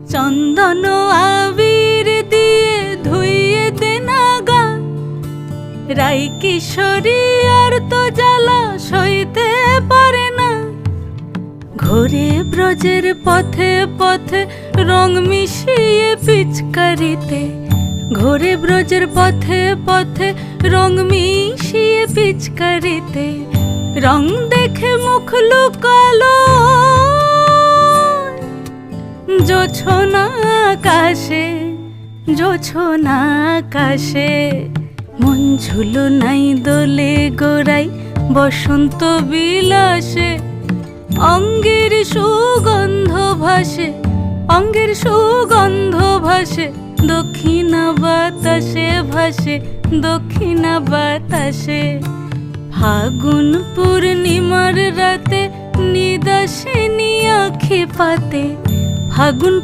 চন্দন আবির দিয়ে ধুইয়ে দে না গা, রাই কিশোরী আর তো জ্বালা সইতে পারে না। ঘোরে ব্রজের পথে পথে রং মিশিয়ে পিচকারিতে, ঘোরে ব্রজের পথে পথে রং মিশিয়ে পিচকারিতে, রং দেখে মুখ লুকালো জোছনা আকাশে, জোছনা আকাশে। মন ঝুলো নাই দোলে গোড়াই বসন্ত বিলাসে, অঙ্গের সুগন্ধ ভাসে, অঙ্গের সুগন্ধ ভাসে, দক্ষিণা বাতাসে ভাসে, দক্ষিণা বাতাসে। ফাগুন পূর্ণিমার রাতে নিদাসিনী আখি পাতে, ফাগুন